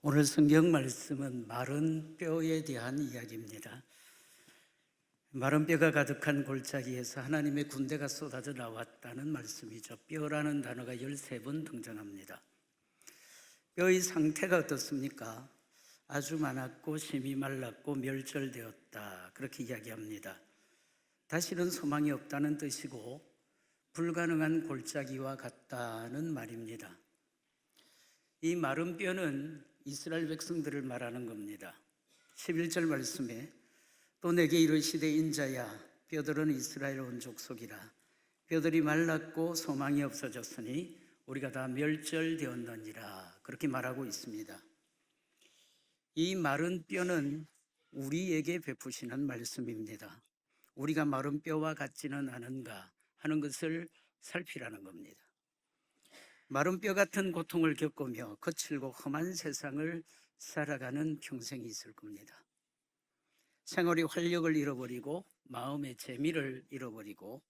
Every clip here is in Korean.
오늘 성경 말씀은 마른 뼈에 대한 이야기입니다. 마른 뼈가 가득한 골짜기에서 하나님의 군대가 쏟아져 나왔다는 말씀이죠. 뼈라는 단어가 13번 등장합니다. 뼈의 상태가 어떻습니까? 아주 많았고 심이 말랐고 멸절되었다, 그렇게 이야기합니다. 다시는 소망이 없다는 뜻이고 불가능한 골짜기와 같다는 말입니다. 이 마른 뼈는 이스라엘 백성들을 말하는 겁니다. 11절 말씀에 또 내게 이르시되 인자야 뼈들은 이스라엘 온 족속이라 뼈들이 말랐고 소망이 없어졌으니 우리가 다 멸절되었느니라, 그렇게 말하고 있습니다. 이 마른 뼈는 우리에게 베푸시는 말씀입니다. 우리가 마른 뼈와 같지는 않은가 하는 것을 살피라는 겁니다. 마른 뼈 같은 고통을 겪으며 거칠고 험한 세상을 살아가는 평생이 있을 겁니다. 생활의 활력을 잃어버리고 마음의 재미를 잃어버리고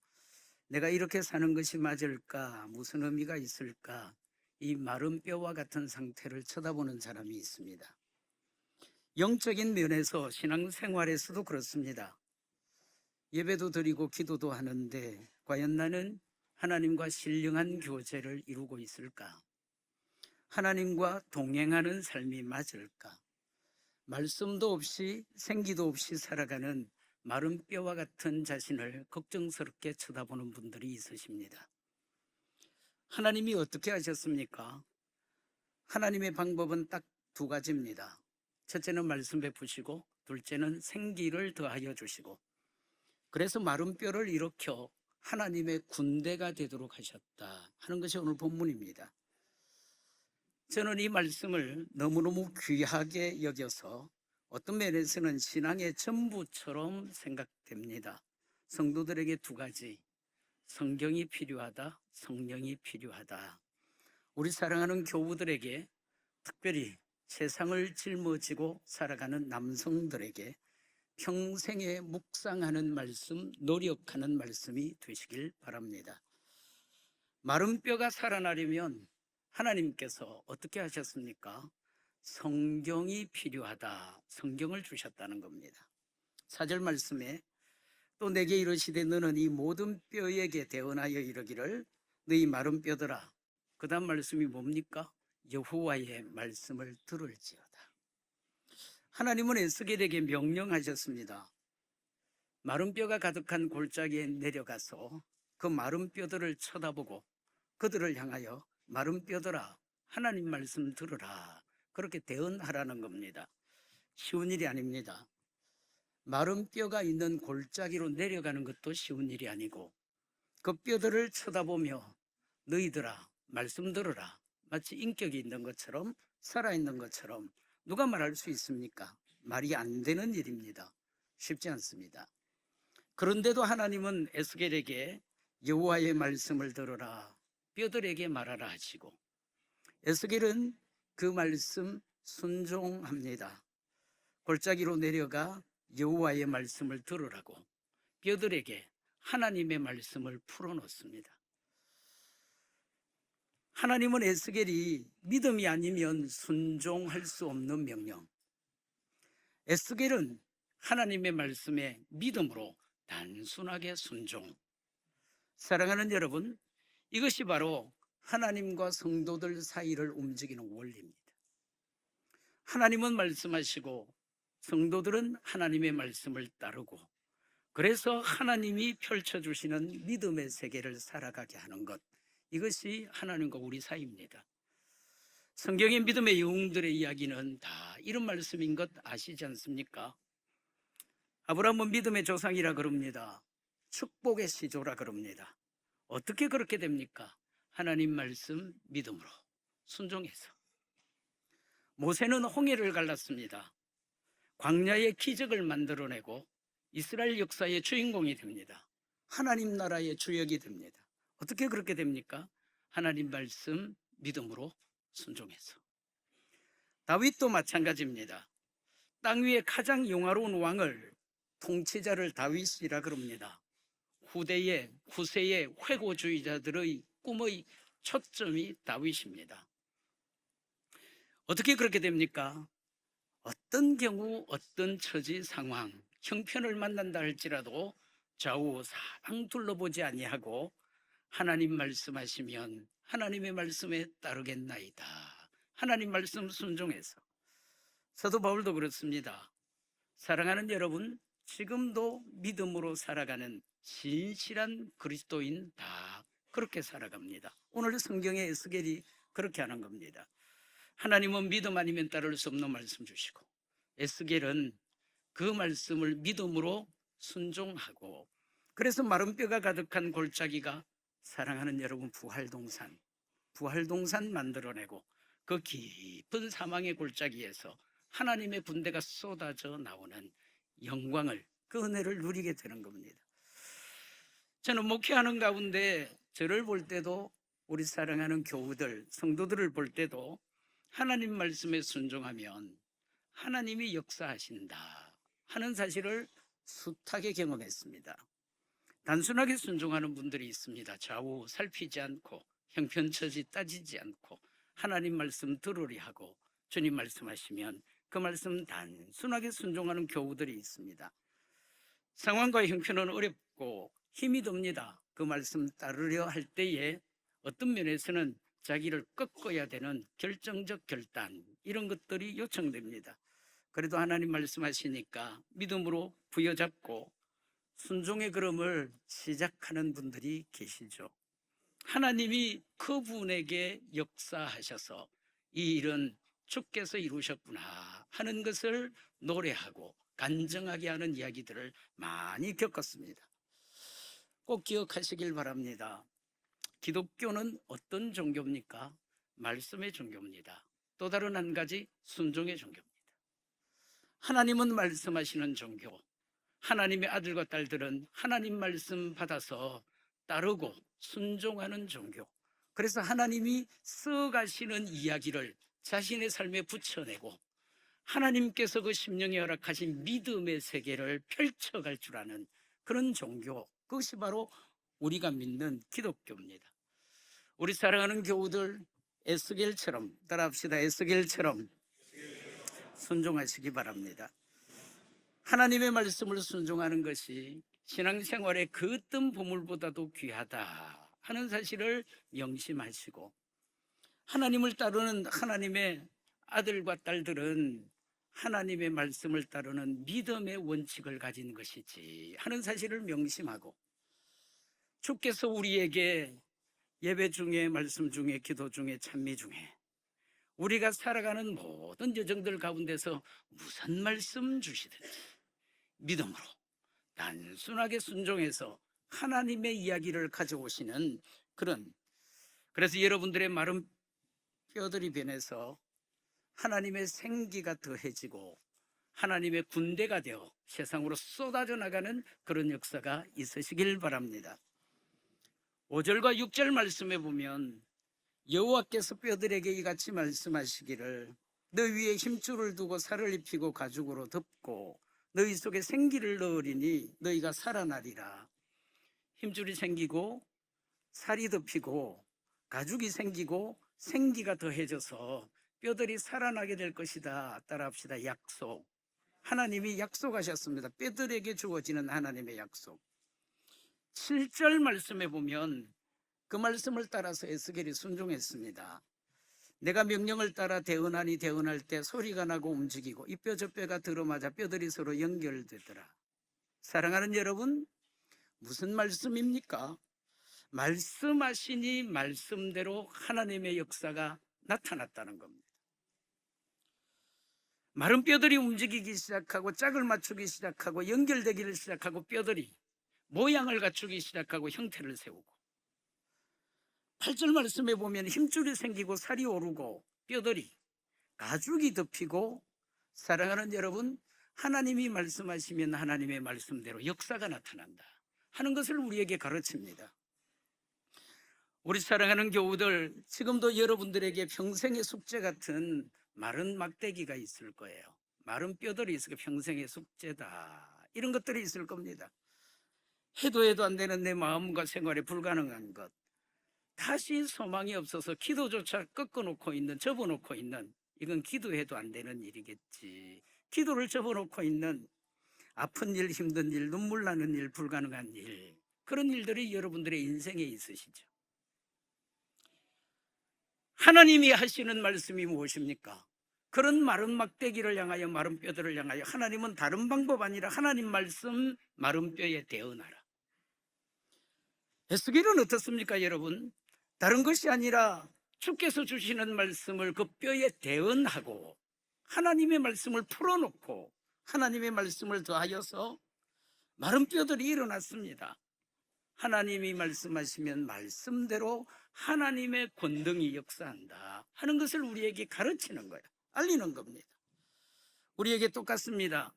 내가 이렇게 사는 것이 맞을까, 무슨 의미가 있을까, 이 마른 뼈와 같은 상태를 쳐다보는 사람이 있습니다. 영적인 면에서 신앙생활에서도 그렇습니다. 예배도 드리고 기도도 하는데 과연 나는 하나님과 신령한 교제를 이루고 있을까? 하나님과 동행하는 삶이 맞을까? 말씀도 없이 생기도 없이 살아가는 마른 뼈와 같은 자신을 걱정스럽게 쳐다보는 분들이 있으십니다. 하나님이 어떻게 하셨습니까? 하나님의 방법은 딱 두 가지입니다. 첫째는 말씀 베푸시고 둘째는 생기를 더하여 주시고, 그래서 마른 뼈를 일으켜 하나님의 군대가 되도록 하셨다 하는 것이 오늘 본문입니다. 저는 이 말씀을 너무너무 귀하게 여겨서 어떤 면에서는 신앙의 전부처럼 생각됩니다. 성도들에게 두 가지, 성경이 필요하다, 성령이 필요하다. 우리 사랑하는 교우들에게, 특별히 세상을 짊어지고 살아가는 남성들에게 평생에 묵상하는 말씀, 노력하는 말씀이 되시길 바랍니다. 마른 뼈가 살아나려면 하나님께서 어떻게 하셨습니까? 성경이 필요하다, 성경을 주셨다는 겁니다. 4절 말씀에 또 내게 이르시되 너는 이 모든 뼈에게 대언하여 이르기를 너희 마른 뼈들아, 그 다음 말씀이 뭡니까? 여호와의 말씀을 들을지어다. 하나님은 에스겔에게 명령하셨습니다. 마른 뼈가 가득한 골짜기에 내려가서 그 마른 뼈들을 쳐다보고 그들을 향하여 마른 뼈들아 하나님 말씀 들으라, 그렇게 대언하라는 겁니다. 쉬운 일이 아닙니다. 마른 뼈가 있는 골짜기로 내려가는 것도 쉬운 일이 아니고 그 뼈들을 쳐다보며 너희들아 말씀 들으라, 마치 인격이 있는 것처럼 살아있는 것처럼 누가 말할 수 있습니까? 말이 안 되는 일입니다. 쉽지 않습니다. 그런데도 하나님은 에스겔에게 여호와의 말씀을 들으라, 뼈들에게 말하라 하시고, 에스겔은 그 말씀 순종합니다. 골짜기로 내려가 여호와의 말씀을 들으라고 뼈들에게 하나님의 말씀을 풀어놓습니다. 하나님은 에스겔이 믿음이 아니면 순종할 수 없는 명령, 에스겔은 하나님의 말씀에 믿음으로 단순하게 순종. 사랑하는 여러분, 이것이 바로 하나님과 성도들 사이를 움직이는 원리입니다. 하나님은 말씀하시고 성도들은 하나님의 말씀을 따르고, 그래서 하나님이 펼쳐주시는 믿음의 세계를 살아가게 하는 것, 이것이 하나님과 우리 사이입니다. 성경의 믿음의 영웅들의 이야기는 다 이런 말씀인 것 아시지 않습니까? 아브라함은 믿음의 조상이라 그럽니다. 축복의 시조라 그럽니다. 어떻게 그렇게 됩니까? 하나님 말씀 믿음으로 순종해서. 모세는 홍해를 갈랐습니다. 광야의 기적을 만들어내고 이스라엘 역사의 주인공이 됩니다. 하나님 나라의 주역이 됩니다. 어떻게 그렇게 됩니까? 하나님 말씀 믿음으로 순종해서. 다윗도 마찬가지입니다. 땅 위에 가장 영화로운 왕을, 통치자를 다윗이라 그럽니다. 후세의 회고주의자들의 꿈의 초점이 다윗입니다. 어떻게 그렇게 됩니까? 어떤 경우 어떤 처지 상황 형편을 만난다 할지라도 좌우 사방 둘러보지 아니하고 하나님 말씀하시면 하나님의 말씀에 따르겠나이다. 하나님 말씀 순종해서. 사도 바울도 그렇습니다. 사랑하는 여러분, 지금도 믿음으로 살아가는 신실한 그리스도인 다 그렇게 살아갑니다. 오늘 성경의 에스겔이 그렇게 하는 겁니다. 하나님은 믿음 아니면 따를 수 없는 말씀 주시고, 에스겔은 그 말씀을 믿음으로 순종하고, 그래서 마른 뼈가 가득한 골짜기가 사랑하는 여러분 부활동산 만들어내고, 그 깊은 사망의 골짜기에서 하나님의 군대가 쏟아져 나오는 영광을, 그 은혜를 누리게 되는 겁니다. 저는 목회하는 가운데 저를 볼 때도, 우리 사랑하는 교우들, 성도들을 볼 때도 하나님 말씀에 순종하면 하나님이 역사하신다 하는 사실을 숱하게 경험했습니다. 단순하게 순종하는 분들이 있습니다. 좌우 살피지 않고 형편처지 따지지 않고 하나님 말씀 들으리 하고 주님 말씀하시면 그 말씀 단순하게 순종하는 교우들이 있습니다. 상황과 형편은 어렵고 힘이 듭니다. 그 말씀 따르려 할 때에 어떤 면에서는 자기를 꺾어야 되는 결정적 결단, 이런 것들이 요청됩니다. 그래도 하나님 말씀하시니까 믿음으로 부여잡고 순종의 걸음을 시작하는 분들이 계시죠. 하나님이 그분에게 역사하셔서 이 일은 주께서 이루셨구나 하는 것을 노래하고 간증하게 하는 이야기들을 많이 겪었습니다. 꼭 기억하시길 바랍니다. 기독교는 어떤 종교입니까? 말씀의 종교입니다. 또 다른 한 가지, 순종의 종교입니다. 하나님은 말씀하시는 종교, 하나님의 아들과 딸들은 하나님 말씀 받아서 따르고 순종하는 종교. 그래서 하나님이 써가시는 이야기를 자신의 삶에 붙여내고 하나님께서 그 심령에 허락하신 믿음의 세계를 펼쳐갈 줄 아는 그런 종교, 그것이 바로 우리가 믿는 기독교입니다. 우리 사랑하는 교우들, 에스겔처럼 따라합시다. 에스겔처럼 순종하시기 바랍니다. 하나님의 말씀을 순종하는 것이 신앙생활의 그 어떤 보물보다도 귀하다 하는 사실을 명심하시고, 하나님을 따르는 하나님의 아들과 딸들은 하나님의 말씀을 따르는 믿음의 원칙을 가진 것이지 하는 사실을 명심하고, 주께서 우리에게 예배 중에, 말씀 중에, 기도 중에, 찬미 중에 우리가 살아가는 모든 여정들 가운데서 무슨 말씀 주시든지 믿음으로 단순하게 순종해서 하나님의 이야기를 가져오시는 그런, 그래서 여러분들의 마른 뼈들이 변해서 하나님의 생기가 더해지고 하나님의 군대가 되어 세상으로 쏟아져 나가는 그런 역사가 있으시길 바랍니다. 5절과 6절 말씀에 보면 여호와께서 뼈들에게 이같이 말씀하시기를 너 위에 힘줄을 두고 살을 입히고 가죽으로 덮고 너희 속에 생기를 넣으리니 너희가 살아나리라. 힘줄이 생기고 살이 덮이고 가죽이 생기고 생기가 더해져서 뼈들이 살아나게 될 것이다. 따라합시다. 약속. 하나님이 약속하셨습니다. 뼈들에게 주어지는 하나님의 약속. 7절 말씀에 보면 그 말씀을 따라서 에스겔이 순종했습니다. 내가 명령을 따라 대언하니 대언할 때 소리가 나고 움직이고 이 뼈 저 뼈가 들어맞아 뼈들이 서로 연결되더라. 사랑하는 여러분, 무슨 말씀입니까? 말씀하시니 말씀대로 하나님의 역사가 나타났다는 겁니다. 마른 뼈들이 움직이기 시작하고 짝을 맞추기 시작하고 연결되기를 시작하고 뼈들이 모양을 갖추기 시작하고 형태를 세우고, 8절 말씀에 보면 힘줄이 생기고 살이 오르고 뼈들이 가죽이 덮이고, 사랑하는 여러분, 하나님이 말씀하시면 하나님의 말씀대로 역사가 나타난다 하는 것을 우리에게 가르칩니다. 우리 사랑하는 교우들, 지금도 여러분들에게 평생의 숙제 같은 마른 막대기가 있을 거예요. 마른 뼈들이 있을 거예요. 평생의 숙제다, 이런 것들이 있을 겁니다. 해도 안 되는 내 마음과 생활에 불가능한 것, 다시 소망이 없어서 기도조차 꺾어놓고 있는, 접어놓고 있는 이건 기도해도 안 되는 일이겠지. 기도를 접어놓고 있는 아픈 일, 힘든 일, 눈물 나는 일, 불가능한 일, 그런 일들이 여러분들의 인생에 있으시죠. 하나님이 하시는 말씀이 무엇입니까? 그런 마른 막대기를 향하여, 마른 뼈들을 향하여 하나님은 다른 방법 아니라 하나님 말씀 마른 뼈에 대언하라. 에스겔은 어떻습니까, 여러분? 다른 것이 아니라 주께서 주시는 말씀을 그 뼈에 대언하고 하나님의 말씀을 풀어놓고 하나님의 말씀을 더하여서 마른 뼈들이 일어났습니다. 하나님이 말씀하시면 말씀대로 하나님의 권능이 역사한다 하는 것을 우리에게 가르치는 거예요. 알리는 겁니다. 우리에게 똑같습니다.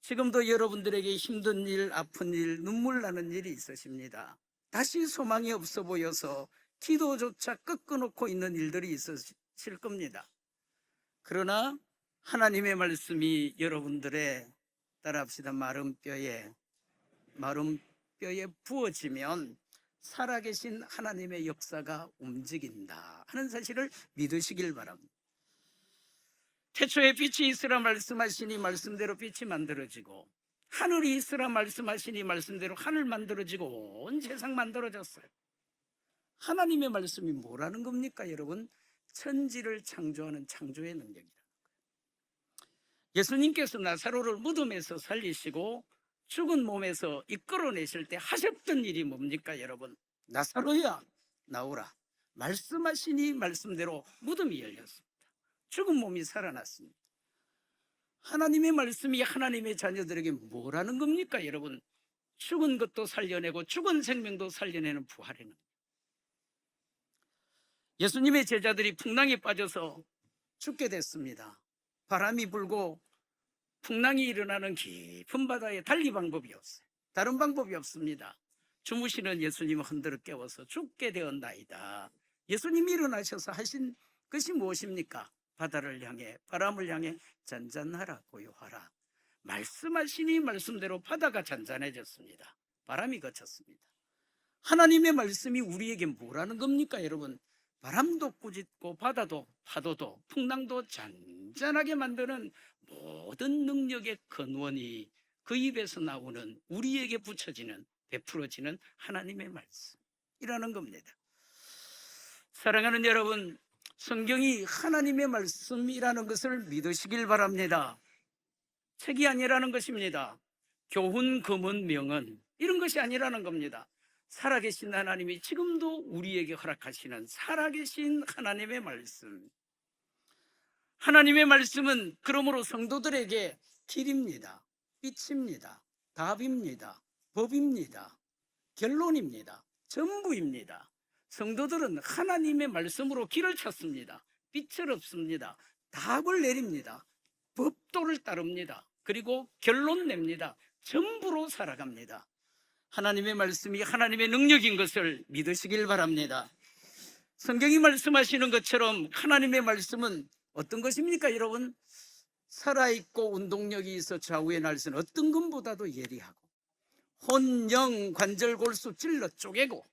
지금도 여러분들에게 힘든 일, 아픈 일, 눈물 나는 일이 있으십니다. 다시 소망이 없어 보여서 기도조차 꺾어놓고 있는 일들이 있으실 겁니다. 그러나 하나님의 말씀이 여러분들의, 따라합시다, 마른 뼈에 부어지면 살아계신 하나님의 역사가 움직인다 하는 사실을 믿으시길 바랍니다. 태초에 빛이 있으라 말씀하시니 말씀대로 빛이 만들어지고, 하늘이 있으라 말씀하시니 말씀대로 하늘 만들어지고, 온 세상 만들어졌어요. 하나님의 말씀이 뭐라는 겁니까, 여러분? 천지를 창조하는 창조의 능력이라는 거예요. 예수님께서 나사로를 무덤에서 살리시고 죽은 몸에서 이끌어내실 때 하셨던 일이 뭡니까, 여러분? 나사로야 나오라 말씀하시니 말씀대로 무덤이 열렸습니다. 죽은 몸이 살아났습니다. 하나님의 말씀이 하나님의 자녀들에게 뭐라는 겁니까, 여러분? 죽은 것도 살려내고 죽은 생명도 살려내는 부활의 능력. 예수님의 제자들이 풍랑에 빠져서 죽게 됐습니다. 바람이 불고 풍랑이 일어나는 깊은 바다에 달리 방법이 없어요. 다른 방법이 없습니다. 주무시는 예수님을 흔들어 깨워서 죽게 되었나이다. 예수님이 일어나셔서 하신 것이 무엇입니까? 바다를 향해, 바람을 향해 잔잔하라 고요하라 말씀하시니 말씀대로 바다가 잔잔해졌습니다. 바람이 그쳤습니다. 하나님의 말씀이 우리에게 뭐라는 겁니까, 여러분? 바람도 꾸짖고 바다도 파도도 풍랑도 잔잔하게 만드는 모든 능력의 근원이 그 입에서 나오는, 우리에게 붙여지는, 베풀어지는 하나님의 말씀이라는 겁니다. 사랑하는 여러분, 성경이 하나님의 말씀이라는 것을 믿으시길 바랍니다. 책이 아니라는 것입니다. 교훈, 금은, 명은 이런 것이 아니라는 겁니다. 살아계신 하나님이 지금도 우리에게 허락하시는 살아계신 하나님의 말씀. 하나님의 말씀은 그러므로 성도들에게 길입니다. 빛입니다. 답입니다. 법입니다. 결론입니다. 전부입니다. 성도들은 하나님의 말씀으로 길을 찾습니다. 빛을 얻습니다. 답을 내립니다. 법도를 따릅니다. 그리고 결론 냅니다. 전부로 살아갑니다. 하나님의 말씀이 하나님의 능력인 것을 믿으시길 바랍니다. 성경이 말씀하시는 것처럼 하나님의 말씀은 어떤 것입니까, 여러분? 살아있고 운동력이 있어 좌우의 날선 어떤 것보다도 예리하고 혼, 영, 관절, 골수 찔러 쪼개고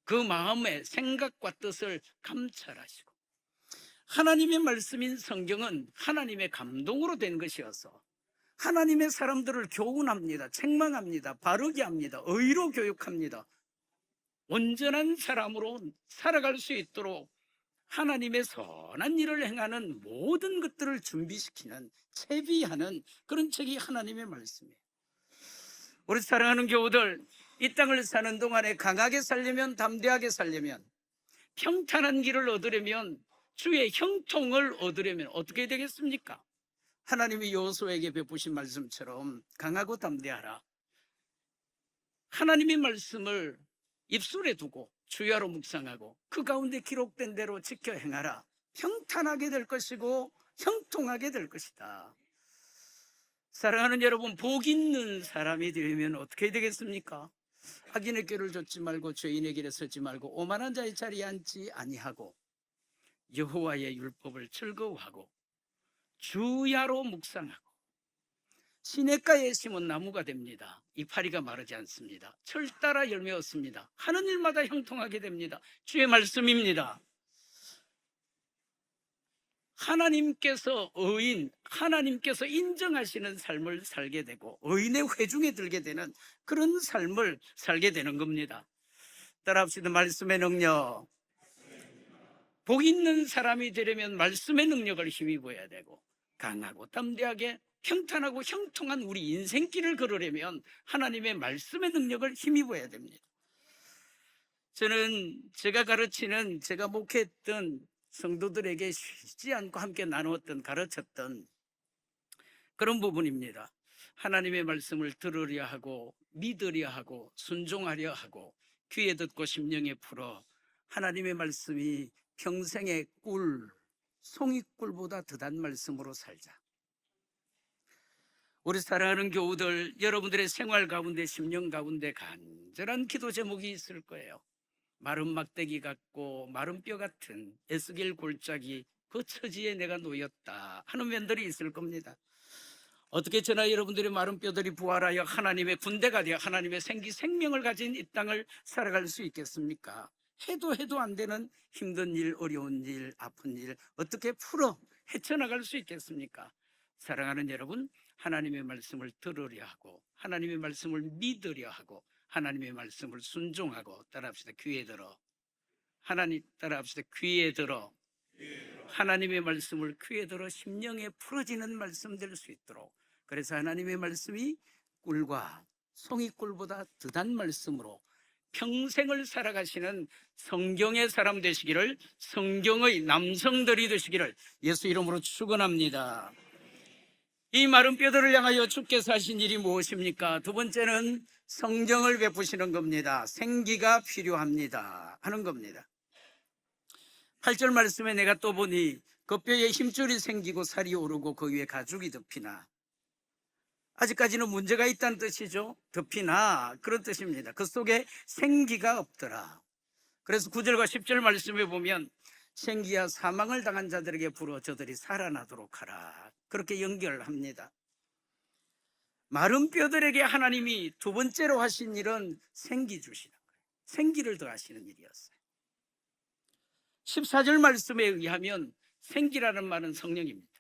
그 마음의 생각과 뜻을 감찰하시고, 하나님의 말씀인 성경은 하나님의 감동으로 된 것이어서 하나님의 사람들을 교훈합니다. 책망합니다. 바르게 합니다. 의로 교육합니다. 온전한 사람으로 살아갈 수 있도록 하나님의 선한 일을 행하는 모든 것들을 준비시키는, 채비하는 그런 책이 하나님의 말씀이에요. 우리 사랑하는 교우들, 이 땅을 사는 동안에 강하게 살려면, 담대하게 살려면, 평탄한 길을 얻으려면, 주의 형통을 얻으려면 어떻게 되겠습니까? 하나님이 여호수아에게 베푸신 말씀처럼 강하고 담대하라. 하나님의 말씀을 입술에 두고 주야로 묵상하고 그 가운데 기록된 대로 지켜 행하라. 평탄하게 될 것이고 형통하게 될 것이다. 사랑하는 여러분, 복 있는 사람이 되면 어떻게 되겠습니까? 악인의 꾀를 좇지 말고 죄인의 길에 서지 말고 오만한 자의 자리에 앉지 아니하고 여호와의 율법을 즐거워하고 주야로 묵상하고 시냇가에 심은 나무가 됩니다. 이파리가 마르지 않습니다. 철 따라 열매 얻습니다. 하는 일마다 형통하게 됩니다. 주의 말씀입니다. 하나님께서 하나님께서 인정하시는 삶을 살게 되고 의인의 회중에 들게 되는 그런 삶을 살게 되는 겁니다. 따라합시다. 말씀의 능력. 복 있는 사람이 되려면 말씀의 능력을 힘입어야 되고, 강하고 담대하게 평탄하고 형통한 우리 인생길을 걸으려면 하나님의 말씀의 능력을 힘입어야 됩니다. 저는 제가 가르치는, 제가 목회했던 성도들에게 쉬지 않고 함께 나누었던, 가르쳤던 그런 부분입니다. 하나님의 말씀을 들으려 하고 믿으려 하고 순종하려 하고 귀에 듣고 심령에 풀어 하나님의 말씀이 평생의 꿀, 송이꿀보다 더단 말씀으로 살자. 우리 사랑하는 교우들, 여러분들의 생활 가운데, 심령 가운데 간절한 기도 제목이 있을 거예요. 마른 막대기 같고 마른 뼈 같은 에스겔 골짜기, 그 처지에 내가 놓였다 하는 면들이 있을 겁니다. 어떻게 저나 여러분들의 마른 뼈들이 부활하여 하나님의 군대가 되어 하나님의 생명을 가진 이 땅을 살아갈 수 있겠습니까? 해도 안 되는 힘든 일, 어려운 일, 아픈 일 어떻게 풀어 헤쳐나갈 수 있겠습니까? 사랑하는 여러분, 하나님의 말씀을 들으려 하고 하나님의 말씀을 믿으려 하고 하나님의 말씀을 순종하고, 따라합시다. 귀에 들어. 따라합시다. 귀에 들어. 하나님의 말씀을 귀에 들어 심령에 풀어지는 말씀 될 수 있도록, 그래서 하나님의 말씀이 꿀과 송이꿀보다 더단 말씀으로 평생을 살아가시는 성경의 사람 되시기를, 성경의 남성들이 되시기를 예수 이름으로 축원합니다. 이 마른 뼈들을 향하여 주께서 하신 일이 무엇입니까? 두 번째는 성경을 베푸시는 겁니다. 생기가 필요합니다 하는 겁니다. 8절 말씀에 내가 또 보니 그 뼈에 힘줄이 생기고 살이 오르고 그 위에 가죽이 덮이나. 아직까지는 문제가 있다는 뜻이죠. 덮이나, 그런 뜻입니다. 그 속에 생기가 없더라. 그래서 9절과 10절 말씀에 보면 생기야 사망을 당한 자들에게 불어 저들이 살아나도록 하라, 그렇게 연결합니다. 마른 뼈들에게 하나님이 두 번째로 하신 일은 생기 주시는 거예요. 생기를 더하시는 일이었어요. 14절 말씀에 의하면 생기라는 말은 성령입니다.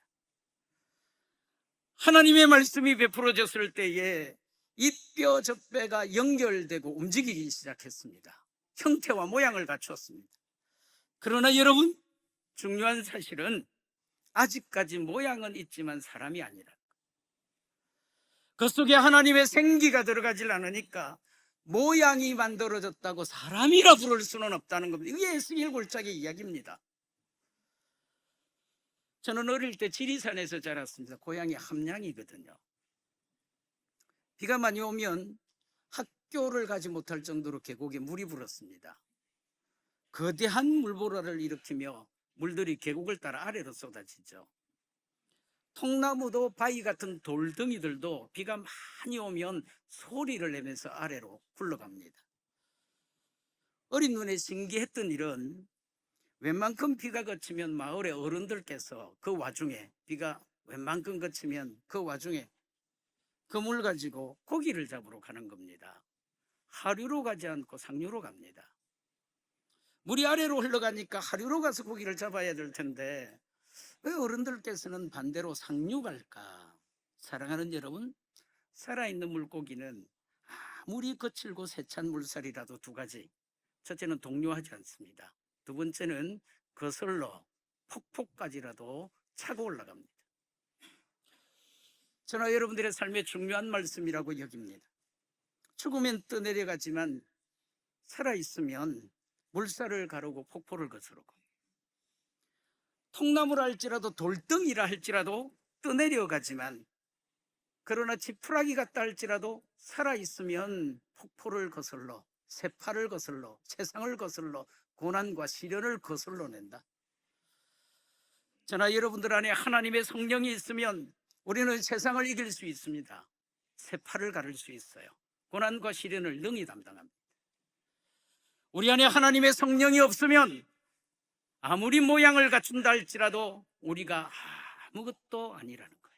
하나님의 말씀이 베풀어졌을 때에 이 뼈 저 뼈가 연결되고 움직이기 시작했습니다. 형태와 모양을 갖추었습니다. 그러나 여러분, 중요한 사실은 아직까지 모양은 있지만 사람이 아니라, 그 속에 하나님의 생기가 들어가질 않으니까 모양이 만들어졌다고 사람이라 부를 수는 없다는 겁니다. 이게 에스겔 골짜기 이야기입니다. 저는 어릴 때 지리산에서 자랐습니다. 고향이 함양이거든요. 비가 많이 오면 학교를 가지 못할 정도로 계곡에 물이 불었습니다. 거대한 물보라를 일으키며 물들이 계곡을 따라 아래로 쏟아지죠. 통나무도 바위 같은 돌덩이들도 비가 많이 오면 소리를 내면서 아래로 굴러갑니다. 어린 눈에 신기했던 일은 웬만큼 비가 그치면 마을의 어른들께서 그 와중에, 비가 웬만큼 그치면 그 와중에 그 물 가지고 고기를 잡으러 가는 겁니다. 하류로 가지 않고 상류로 갑니다. 물이 아래로 흘러가니까 하류로 가서 고기를 잡아야 될 텐데 왜 어른들께서는 반대로 상류 갈까? 사랑하는 여러분, 살아있는 물고기는 아무리 거칠고 세찬 물살이라도 두 가지. 첫째는 동요하지 않습니다. 두 번째는 거슬러 폭포까지라도 차고 올라갑니다. 저는 여러분들의 삶에 중요한 말씀이라고 여깁니다. 죽으면 떠내려가지만 살아있으면 물살을 가르고 폭포를 거스르고, 통나무라 할지라도 돌덩이라 할지라도 떠내려가지만, 그러나 지푸라기 같다 할지라도 살아있으면 폭포를 거슬러, 세파를 거슬러, 세상을 거슬러, 고난과 시련을 거슬러낸다. 저나 여러분들 안에 하나님의 성령이 있으면 우리는 세상을 이길 수 있습니다. 세파를 가를 수 있어요. 고난과 시련을 능히 담당합니다. 우리 안에 하나님의 성령이 없으면 아무리 모양을 갖춘다 할지라도 우리가 아무것도 아니라는 거예요.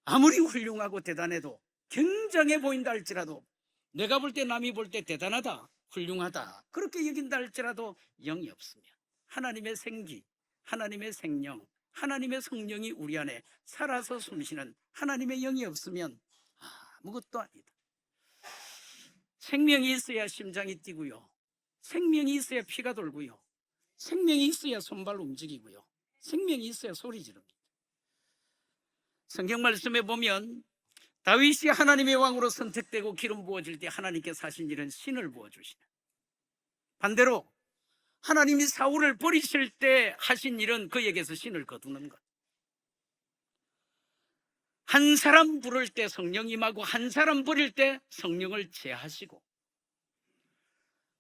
아무리 훌륭하고 대단해도, 굉장해 보인다 할지라도, 내가 볼 때 남이 볼 때 대단하다, 훌륭하다 그렇게 여긴다 할지라도 영이 없으면, 하나님의 생기, 하나님의 생명, 하나님의 성령이 우리 안에 살아서 숨쉬는 하나님의 영이 없으면 아무것도 아니다. 생명이 있어야 심장이 뛰고요, 생명이 있어야 피가 돌고요, 생명이 있어야 손발 움직이고요, 생명이 있어야 소리 지릅니다. 성경 말씀에 보면 다윗이 하나님의 왕으로 선택되고 기름 부어질 때 하나님께서 하신 일은 신을 부어주시는, 반대로 하나님이 사울을 버리실 때 하신 일은 그에게서 신을 거두는 것. 한 사람 부를 때 성령 임하고 한 사람 버릴 때 성령을 제하시고,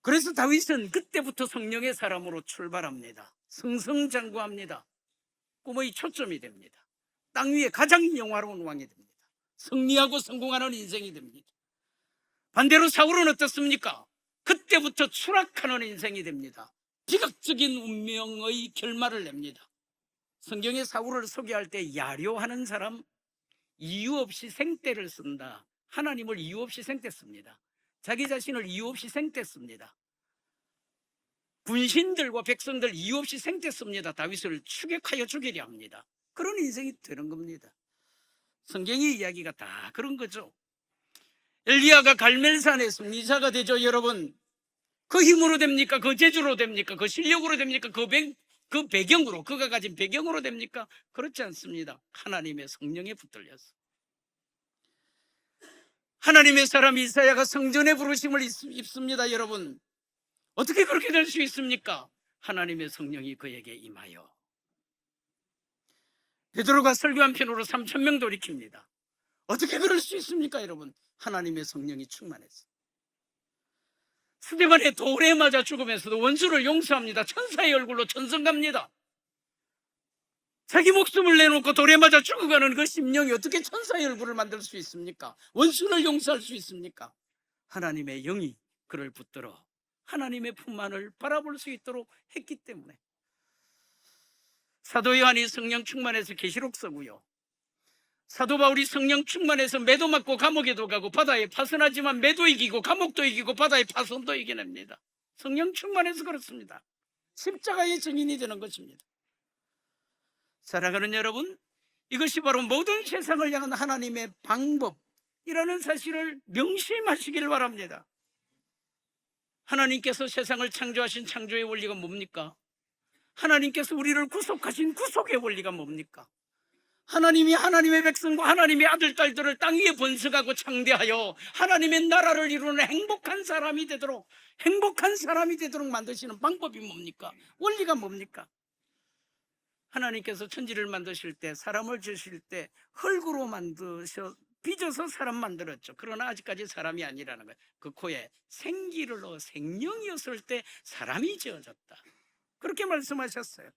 그래서 다윗은 그때부터 성령의 사람으로 출발합니다. 승승장구합니다. 꿈의 초점이 됩니다. 땅 위에 가장 영화로운 왕이 됩니다. 승리하고 성공하는 인생이 됩니다. 반대로 사울은 어떻습니까? 그때부터 추락하는 인생이 됩니다. 비극적인 운명의 결말을 냅니다. 성경에 사울을 소개할 때 야료하는 사람, 이유 없이 생떼를 쓴다. 하나님을 이유 없이 생떼 씁니다. 자기 자신을 이유 없이 생떼 씁니다. 군신들과 백성들 이유 없이 생떼 씁니다. 다윗을 추격하여 죽이려 합니다. 그런 인생이 되는 겁니다. 성경의 이야기가 다 그런 거죠. 엘리야가 갈멜산의 승리자가 되죠. 여러분, 그 힘으로 됩니까? 그 재주로 됩니까? 그 실력으로 됩니까? 그 배경으로, 그가 가진 배경으로 됩니까? 그렇지 않습니다. 하나님의 성령에 붙들려서. 하나님의 사람 이사야가 성전의 부르심을 입습니다. 여러분, 어떻게 그렇게 될 수 있습니까? 하나님의 성령이 그에게 임하여. 베드로가 설교한 편으로 3,000명 돌이킵니다. 어떻게 그럴 수 있습니까? 여러분, 하나님의 성령이 충만해서. 스데반의 돌에 맞아 죽으면서도 원수를 용서합니다. 천사의 얼굴로 천성 갑니다. 자기 목숨을 내놓고 돌에 맞아 죽어가는 그 심령이 어떻게 천사의 얼굴을 만들 수 있습니까? 원수를 용서할 수 있습니까? 하나님의 영이 그를 붙들어 하나님의 품만을 바라볼 수 있도록 했기 때문에. 사도 요한이 성령 충만해서 계시록 쓰고요, 사도 바울이 성령 충만해서 매도 맞고 감옥에도 가고 바다에 파선하지만 매도 이기고 감옥도 이기고 바다의 파선도 이겨냅니다. 성령 충만해서 그렇습니다. 십자가의 증인이 되는 것입니다. 사랑하는 여러분, 이것이 바로 모든 세상을 향한 하나님의 방법이라는 사실을 명심하시길 바랍니다. 하나님께서 세상을 창조하신 창조의 원리가 뭡니까? 하나님께서 우리를 구속하신 구속의 원리가 뭡니까? 하나님이 하나님의 백성과 하나님의 아들, 딸들을 땅 위에 번성하고 창대하여 하나님의 나라를 이루는 행복한 사람이 되도록 만드시는 방법이 뭡니까? 원리가 뭡니까? 하나님께서 천지를 만드실 때, 사람을 주실 때 흙으로 빚어서 사람 만들었죠. 그러나 아직까지 사람이 아니라는 거예요. 그 코에 생기를 넣어 생명이었을 때 사람이 지어졌다. 그렇게 말씀하셨어요.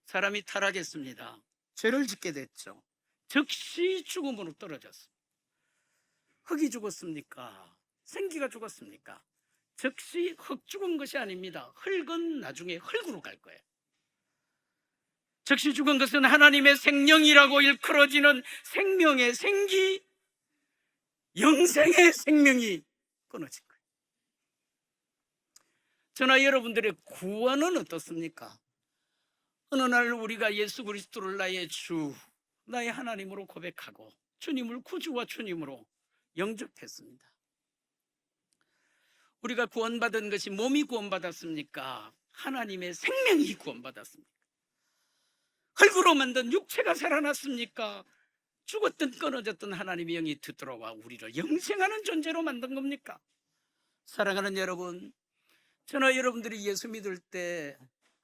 사람이 타락했습니다. 죄를 짓게 됐죠. 즉시 죽음으로 떨어졌습니다. 흙이 죽었습니까? 생기가 죽었습니까? 즉시 흙 죽은 것이 아닙니다. 흙은 나중에 흙으로 갈 거예요. 즉시 죽은 것은 하나님의 생명이라고 일컬어지는 생명의 생기, 영생의 생명이 끊어진 거예요. 저나 여러분들의 구원은 어떻습니까? 어느 날 우리가 예수 그리스도를 나의 주, 나의 하나님으로 고백하고 주님을 구주와 주님으로 영접했습니다. 우리가 구원받은 것이 몸이 구원받았습니까? 하나님의 생명이 구원받았습니까? 흙으로 만든 육체가 살아났습니까? 죽었던 끊어졌던 하나님의 영이 들어와 우리를 영생하는 존재로 만든 겁니까? 사랑하는 여러분, 저나 여러분들이 예수 믿을 때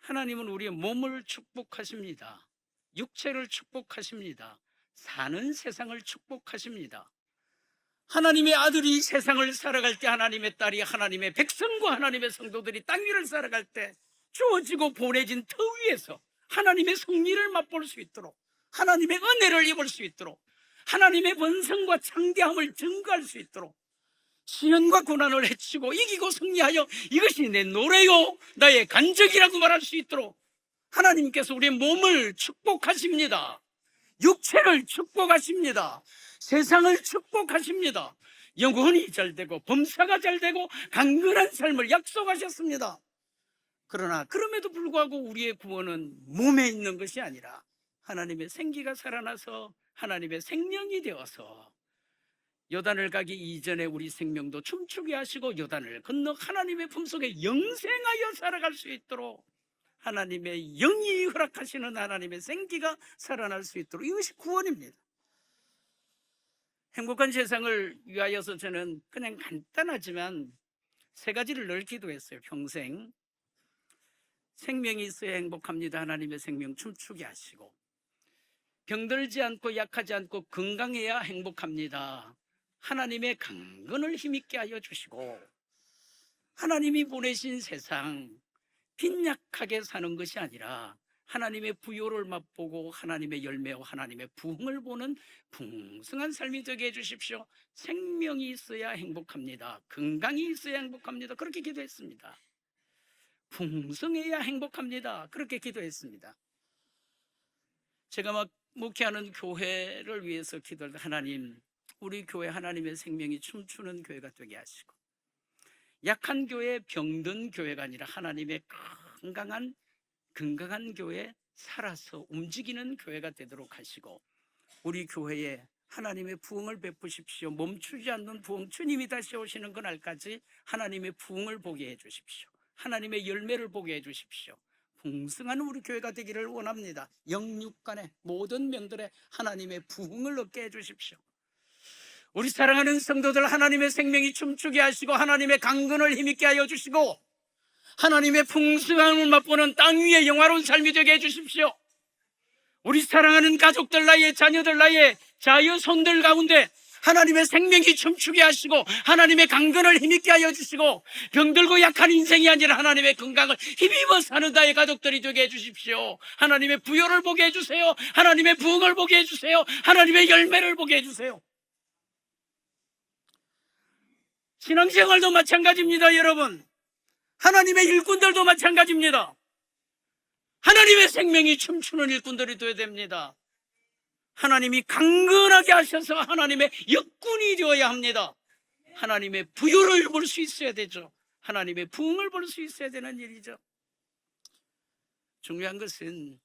하나님은 우리의 몸을 축복하십니다. 육체를 축복하십니다. 사는 세상을 축복하십니다. 하나님의 아들이 세상을 살아갈 때, 하나님의 딸이, 하나님의 백성과 하나님의 성도들이 땅 위를 살아갈 때 주어지고 보내진 터 위에서 하나님의 승리를 맛볼 수 있도록, 하나님의 은혜를 입을 수 있도록, 하나님의 번성과 창대함을 증거할 수 있도록, 시련과 고난을 헤치고 이기고 승리하여 이것이 내 노래요, 나의 간적이라고 말할 수 있도록 하나님께서 우리의 몸을 축복하십니다. 육체를 축복하십니다. 세상을 축복하십니다. 영혼이 잘되고 범사가 잘되고 강건한 삶을 약속하셨습니다. 그러나 그럼에도 불구하고 우리의 구원은 몸에 있는 것이 아니라 하나님의 생기가 살아나서 하나님의 생명이 되어서 요단을 가기 이전에 우리 생명도 춤추게 하시고 요단을 건너 하나님의 품속에 영생하여 살아갈 수 있도록 하나님의 영이 허락하시는 하나님의 생기가 살아날 수 있도록, 이것이 구원입니다. 행복한 세상을 위하여서 저는 그냥 간단하지만 세 가지를 늘 기도했어요. 평생 생명이 있어야 행복합니다. 하나님의 생명 춤추게 하시고, 병들지 않고 약하지 않고 건강해야 행복합니다. 하나님의 강건을 힘있게 하여 주시고, 하나님이 보내신 세상 빈약하게 사는 것이 아니라 하나님의 부요를 맛보고 하나님의 열매와 하나님의 부흥을 보는 풍성한 삶이 되게 해주십시오. 생명이 있어야 행복합니다. 건강이 있어야 행복합니다. 그렇게 기도했습니다. 풍성해야 행복합니다. 그렇게 기도했습니다. 제가 막 목회하는 교회를 위해서 기도할 때, 하나님, 우리 교회 하나님의 생명이 춤추는 교회가 되게 하시고, 약한 교회, 병든 교회가 아니라 하나님의 건강한 교회, 살아서 움직이는 교회가 되도록 하시고, 우리 교회에 하나님의 부흥을 베푸십시오. 멈추지 않는 부흥, 주님이 다시 오시는 그날까지 하나님의 부흥을 보게 해 주십시오. 하나님의 열매를 보게 해 주십시오. 풍성한 우리 교회가 되기를 원합니다. 영육간의 모든 면들에 하나님의 부흥을 얻게 해 주십시오. 우리 사랑하는 성도들, 하나님의 생명이 춤추게 하시고 하나님의 강건을 힘있게 하여 주시고 하나님의 풍성함을 맛보는 땅 위에 영화로운 삶이 되게 해주십시오. 우리 사랑하는 가족들 나이에, 자녀들 나이에, 자녀손들 가운데 하나님의 생명이 춤추게 하시고 하나님의 강건을 힘있게 하여 주시고, 병들고 약한 인생이 아니라 하나님의 건강을 힘입어 사는 나의 가족들이 되게 해주십시오. 하나님의 부요를 보게 해주세요. 하나님의 부흥을 보게 해주세요. 하나님의 열매를 보게 해주세요. 신앙생활도 마찬가지입니다. 여러분, 하나님의 일꾼들도 마찬가지입니다. 하나님의 생명이 춤추는 일꾼들이 되어야 됩니다. 하나님이 강건하게 하셔서 하나님의 역군이 되어야 합니다. 하나님의 부요를 볼 수 있어야 되죠. 하나님의 부흥을 볼 수 있어야 되는 일이죠. 중요한 것은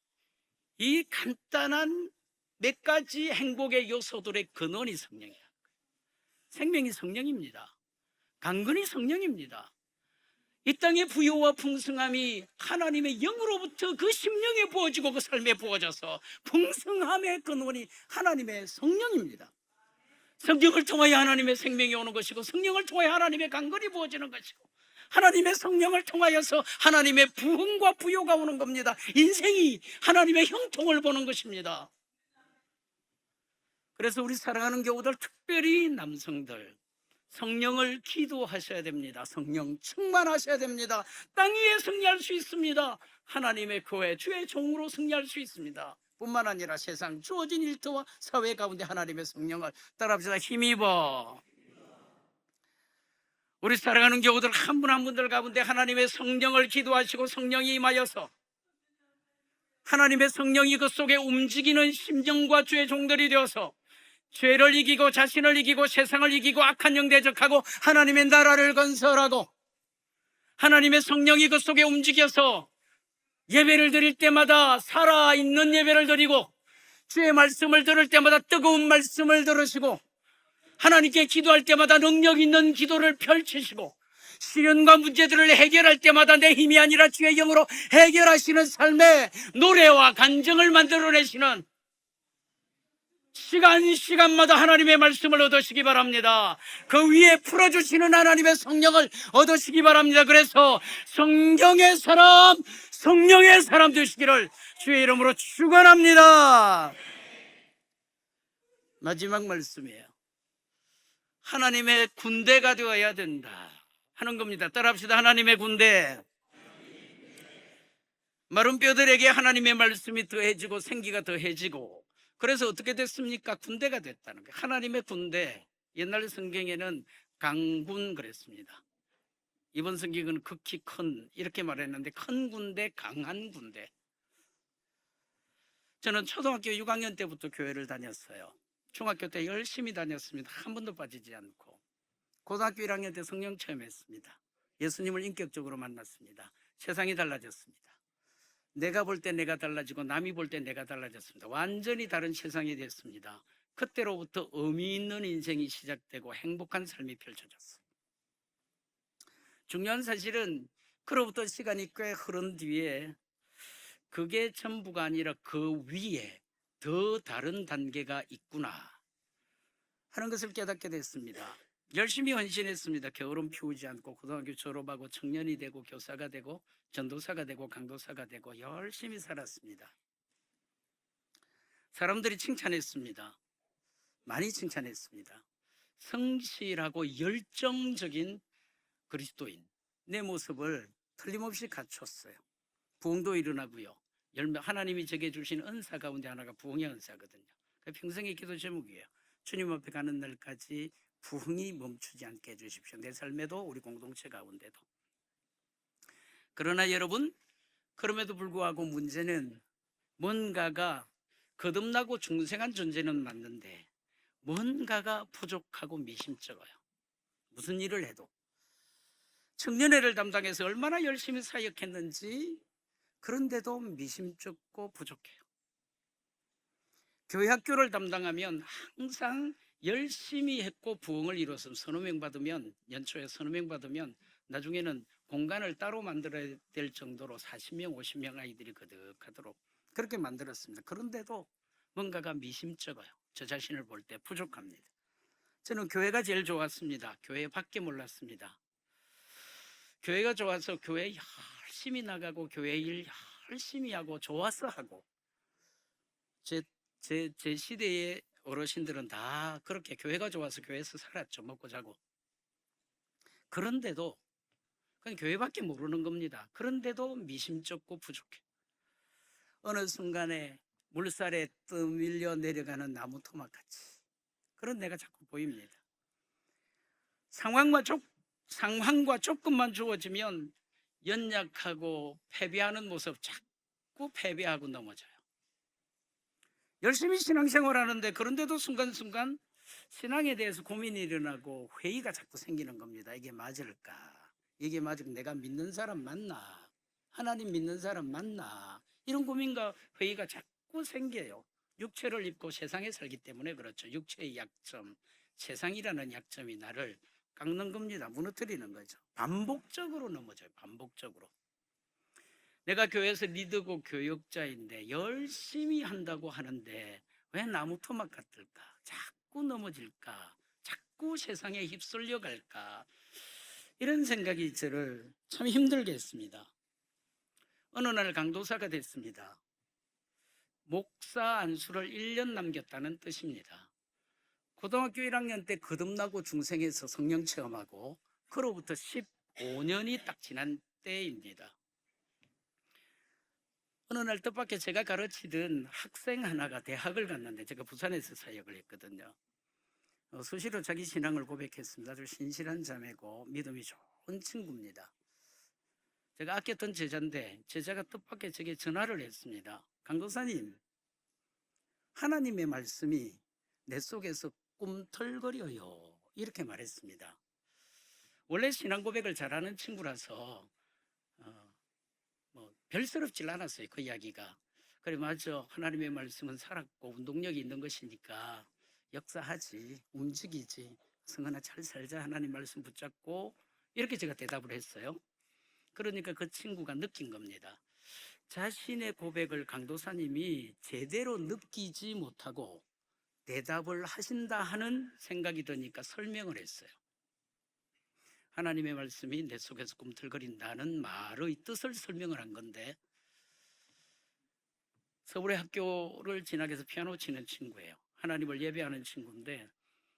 이 간단한 몇 가지 행복의 요소들의 근원이 성령이에요. 생명이 성령입니다. 강건이 성령입니다. 이 땅의 부요와 풍성함이 하나님의 영으로부터 그 심령에 부어지고 그 삶에 부어져서 풍성함의 근원이 하나님의 성령입니다. 성령을 통하여 하나님의 생명이 오는 것이고, 성령을 통하여 하나님의 강건이 부어지는 것이고, 하나님의 성령을 통하여서 하나님의 부흥과 부요가 오는 겁니다. 인생이 하나님의 형통을 보는 것입니다. 그래서 우리 사랑하는 교우들, 특별히 남성들, 성령을 기도하셔야 됩니다. 성령 충만하셔야 됩니다. 땅 위에 승리할 수 있습니다. 하나님의 교회, 주의 종으로 승리할 수 있습니다. 뿐만 아니라 세상 주어진 일터와 사회 가운데 하나님의 성령을 따라합시다. 힘입어. 우리 사랑하는 교우들 한 분 한 분들 가운데 하나님의 성령을 기도하시고 성령이 임하여서 하나님의 성령이 그 속에 움직이는 심령과 주의 종들이 되어서 죄를 이기고 자신을 이기고 세상을 이기고 악한 영 대적하고 하나님의 나라를 건설하고, 하나님의 성령이 그 속에 움직여서 예배를 드릴 때마다 살아있는 예배를 드리고, 주의 말씀을 들을 때마다 뜨거운 말씀을 들으시고, 하나님께 기도할 때마다 능력 있는 기도를 펼치시고, 시련과 문제들을 해결할 때마다 내 힘이 아니라 주의 영으로 해결하시는 삶의 노래와 간증을 만들어내시는, 시간마다 하나님의 말씀을 얻으시기 바랍니다. 그 위에 풀어주시는 하나님의 성령을 얻으시기 바랍니다. 그래서 성령의 사람 되시기를 주의 이름으로 축원합니다. 마지막 말씀이에요. 하나님의 군대가 되어야 된다 하는 겁니다. 따라합시다. 하나님의 군대. 마른 뼈들에게 하나님의 말씀이 더해지고 생기가 더해지고, 그래서 어떻게 됐습니까? 군대가 됐다는 거예요. 하나님의 군대. 옛날 성경에는 강군 그랬습니다. 이번 성경은 극히 큰, 이렇게 말했는데 큰 군대, 강한 군대. 저는 초등학교 6학년 때부터 교회를 다녔어요. 중학교 때 열심히 다녔습니다. 한 번도 빠지지 않고. 고등학교 1학년 때 성령 체험했습니다. 예수님을 인격적으로 만났습니다. 세상이 달라졌습니다. 내가 볼 때 내가 달라지고 남이 볼 때 내가 달라졌습니다. 완전히 다른 세상이 됐습니다. 그때로부터 의미 있는 인생이 시작되고 행복한 삶이 펼쳐졌어요. 중요한 사실은 그로부터 시간이 꽤 흐른 뒤에 그게 전부가 아니라 그 위에 더 다른 단계가 있구나 하는 것을 깨닫게 됐습니다. 열심히 헌신했습니다. 게으름 피우지 않고 고등학교 졸업하고 청년이 되고 교사가 되고 전도사가 되고 강도사가 되고 열심히 살았습니다. 사람들이 칭찬했습니다. 많이 칭찬했습니다. 성실하고 열정적인 그리스도인 내 모습을 틀림없이 갖췄어요. 부흥도 일어나고요. 하나님이 제게 주신 은사 가운데 하나가 부흥의 은사거든요. 평생의 기도 제목이에요. 주님 앞에 가는 날까지 부흥이 멈추지 않게 해주십시오. 내 삶에도 우리 공동체 가운데도. 그러나 여러분, 그럼에도 불구하고 문제는 뭔가가 거듭나고 중생한 존재는 맞는데 뭔가가 부족하고 미심쩍어요. 무슨 일을 해도. 청년회를 담당해서 얼마나 열심히 사역했는지 그런데도 미심쩍고 부족해요. 교회 학교를 담당하면 항상 열심히 했고 부흥을 이뤘으면 서너 명 받으면 연초에 서너 명 받으면 나중에는 공간을 따로 만들어야 될 정도로 40명 50명 아이들이 거듭하도록 그렇게 만들었습니다. 그런데도 뭔가가 미심쩍어요. 저 자신을 볼 때 부족합니다. 저는 교회가 제일 좋았습니다. 교회 밖에 몰랐습니다. 교회가 좋아서 교회 열심히 나가고 교회 일 열심히 하고 좋아서 하고 제 시대의 어르신들은 다 그렇게 교회가 좋아서 교회에서 살았죠. 먹고 자고. 그런데도 그냥 교회밖에 모르는 겁니다. 그런데도 미심쩍고 부족해. 어느 순간에 물살에 떠밀려 내려가는 나무 토막같이 그런 내가 자꾸 보입니다. 상황과 조금만 주어지면 연약하고 패배하는 모습 자꾸 패배하고 넘어져요. 열심히 신앙생활 하는데 그런데도 순간순간 신앙에 대해서 고민이 일어나고 회의가 자꾸 생기는 겁니다. 이게 맞을까? 이게 맞을까? 내가 믿는 사람 맞나? 하나님 믿는 사람 맞나? 이런 고민과 회의가 자꾸 생겨요. 육체를 입고 세상에 살기 때문에 그렇죠. 육체의 약점, 세상이라는 약점이 나를 깎는 겁니다. 무너뜨리는 거죠. 반복적으로 넘어져요. 반복적으로. 내가 교회에서 리더고 교역자인데 열심히 한다고 하는데 왜 나무 토막 같을까? 자꾸 넘어질까? 자꾸 세상에 휩쓸려 갈까? 이런 생각이 저를 참 힘들게 했습니다. 어느 날 강도사가 됐습니다. 목사 안수를 1년 남겼다는 뜻입니다. 고등학교 1학년 때 거듭나고 중생에서 성령 체험하고 그로부터 15년이 딱 지난 때입니다. 어느 날 뜻밖의 제가 가르치던 학생 하나가 대학을 갔는데 제가 부산에서 사역을 했거든요. 수시로 자기 신앙을 고백했습니다. 아주 신실한 자매고 믿음이 좋은 친구입니다. 제가 아꼈던 제자인데 제자가 뜻밖의 제게 전화를 했습니다. 강도사님, 하나님의 말씀이 내 속에서 꿈틀거려요. 이렇게 말했습니다. 원래 신앙 고백을 잘하는 친구라서 별스럽질 않았어요. 그 이야기가. 그래 맞아. 하나님의 말씀은 살았고 운동력이 있는 것이니까 역사하지, 움직이지. 성은아 잘 살자. 하나님 말씀 붙잡고 이렇게 제가 대답을 했어요. 그러니까 그 친구가 느낀 겁니다. 자신의 고백을 강도사님이 제대로 느끼지 못하고 대답을 하신다 하는 생각이 드니까 설명을 했어요. 하나님의 말씀이 내 속에서 꿈틀거린다는 말의 뜻을 설명을 한 건데 서울의 학교를 진학해서 피아노 치는 친구예요. 하나님을 예배하는 친구인데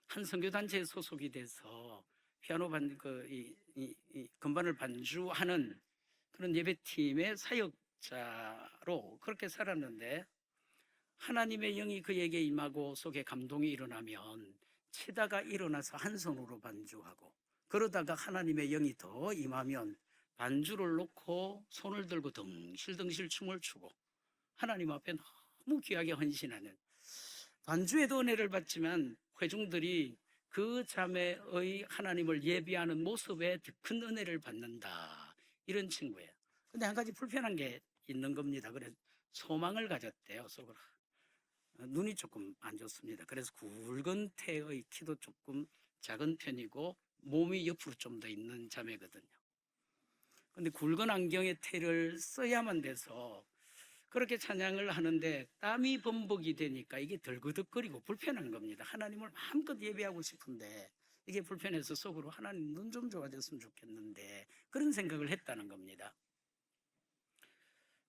한 선교단체에 소속이 돼서 피아노 건반을 반주하는 그런 예배팀의 사역자로 그렇게 살았는데 하나님의 영이 그에게 임하고 속에 감동이 일어나면 치다가 일어나서 한 손으로 반주하고 그러다가 하나님의 영이 더 임하면 반주를 놓고 손을 들고 덩실덩실 춤을 추고 하나님 앞에 너무 귀하게 헌신하는 반주에도 은혜를 받지만 회중들이 그 자매의 하나님을 예비하는 모습에 큰 은혜를 받는다. 이런 친구예요. 근데 한 가지 불편한 게 있는 겁니다. 그래서 소망을 가졌대요, 속으로. 눈이 조금 안 좋습니다. 그래서 굵은 태의 키도 조금 작은 편이고 몸이 옆으로 좀 더 있는 자매거든요. 근데 굵은 안경의 태를 써야만 돼서 그렇게 찬양을 하는데 땀이 범벅이 되니까 이게 덜그덕거리고 불편한 겁니다. 하나님을 마음껏 예배하고 싶은데 이게 불편해서 속으로 하나님 눈 좀 좋아졌으면 좋겠는데 그런 생각을 했다는 겁니다.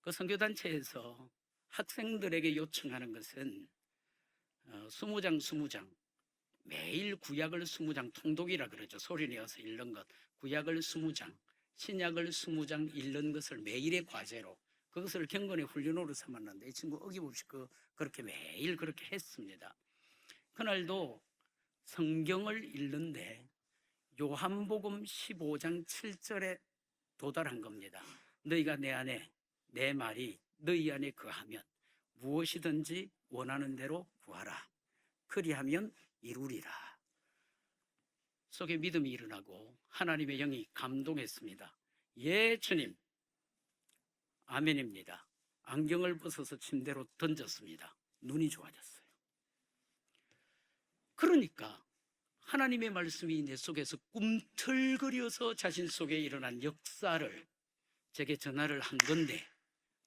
그 선교단체에서 학생들에게 요청하는 것은 20장 20장 매일 구약을 20장 통독이라 그러죠. 소리 내어서 읽는 것. 구약을 20장 신약을 20장 읽는 것을 매일의 과제로 그것을 경건의 훈련으로 삼았는데 이 친구 어김없이 그렇게 매일 그렇게 했습니다. 그날도 성경을 읽는데 요한복음 15장 7절에 도달한 겁니다. 너희가 내 안에 내 말이 너희 안에 거하면 무엇이든지 원하는 대로 구하라. 그리하면 이루리라. 속에 믿음이 일어나고 하나님의 영이 감동했습니다. 예, 주님. 아멘입니다. 안경을 벗어서 침대로 던졌습니다. 눈이 좋아졌어요. 그러니까 하나님의 말씀이 내 속에서 꿈틀거려서 자신 속에 일어난 역사를 제게 전화를 한 건데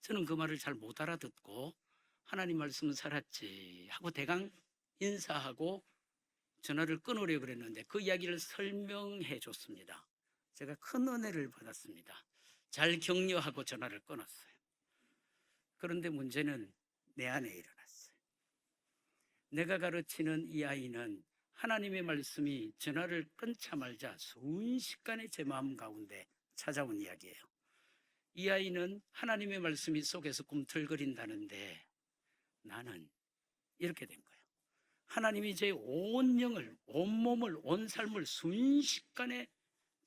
저는 그 말을 잘 못 알아듣고 하나님 말씀은 살았지 하고 대강 인사하고 전화를 끊으려고 그랬는데 그 이야기를 설명해 줬습니다. 제가 큰 은혜를 받았습니다. 잘 격려하고 전화를 끊었어요. 그런데 문제는 내 안에 일어났어요. 내가 가르치는 이 아이는 하나님의 말씀이 전화를 끊자 말자 순식간에 제 마음 가운데 찾아온 이야기예요. 이 아이는 하나님의 말씀이 속에서 꿈틀거린다는데 나는 이렇게 된 거예요. 하나님이 제 온 영을, 온 몸을, 온 삶을 순식간에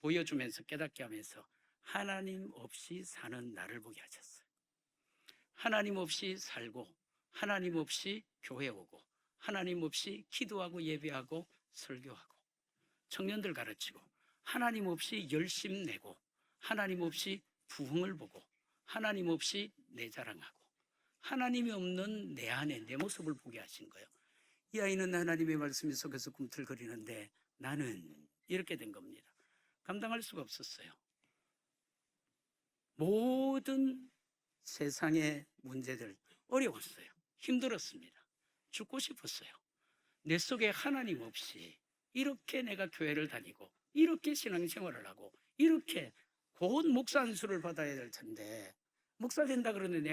보여주면서 깨닫게 하면서 하나님 없이 사는 나를 보게 하셨어요. 하나님 없이 살고 하나님 없이 교회 오고 하나님 없이 기도하고 예배하고 설교하고 청년들 가르치고 하나님 없이 열심 내고 하나님 없이 부흥을 보고 하나님 없이 내 자랑하고 하나님이 없는 내 안에 내 모습을 보게 하신 거예요. 이 아이는 하나님의 말씀이 속에서 꿈틀거리는데 나는 이렇게 된 겁니다. 감당할 수가 없었어요. 모든 세상의 문제들 어려웠어요. 힘들었습니다. 죽고 싶었어요. 내 속에 하나님 없이 이렇게 내가 교회를 다니고 이렇게 신앙생활을 하고 이렇게 곧 목사 안수를 받아야 될 텐데 목사 된다 그러는데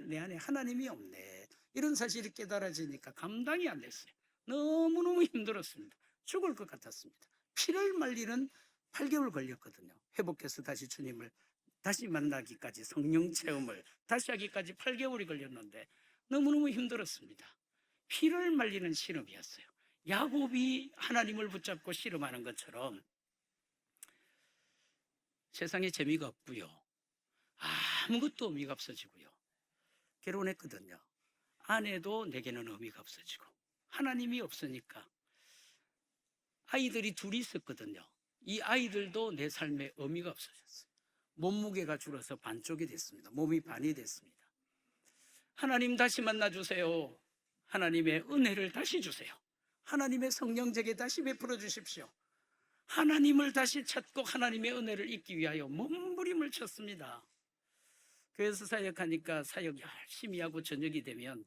내 안에 하나님이 없네. 이런 사실이 깨달아지니까 감당이 안 됐어요. 너무너무 힘들었습니다. 죽을 것 같았습니다. 피를 말리는 8개월 걸렸거든요. 회복해서 다시 주님을 다시 만나기까지 성령 체험을 다시 하기까지 8개월이 걸렸는데 너무너무 힘들었습니다. 피를 말리는 실험이었어요. 야곱이 하나님을 붙잡고 실험하는 것처럼 세상에 재미가 없고요. 아무것도 의미가 없어지고요. 결혼했거든요. 아내도 내게는 의미가 없어지고 하나님이 없으니까 아이들이 둘이 있었거든요. 이 아이들도 내 삶에 의미가 없어졌어요. 몸무게가 줄어서 반쪽이 됐습니다. 몸이 반이 됐습니다. 하나님 다시 만나주세요. 하나님의 은혜를 다시 주세요. 하나님의 성령 제게 다시 베풀어 주십시오. 하나님을 다시 찾고 하나님의 은혜를 잊기 위하여 몸부림을 쳤습니다. 교회에서 사역하니까 사역 열심히 하고 저녁이 되면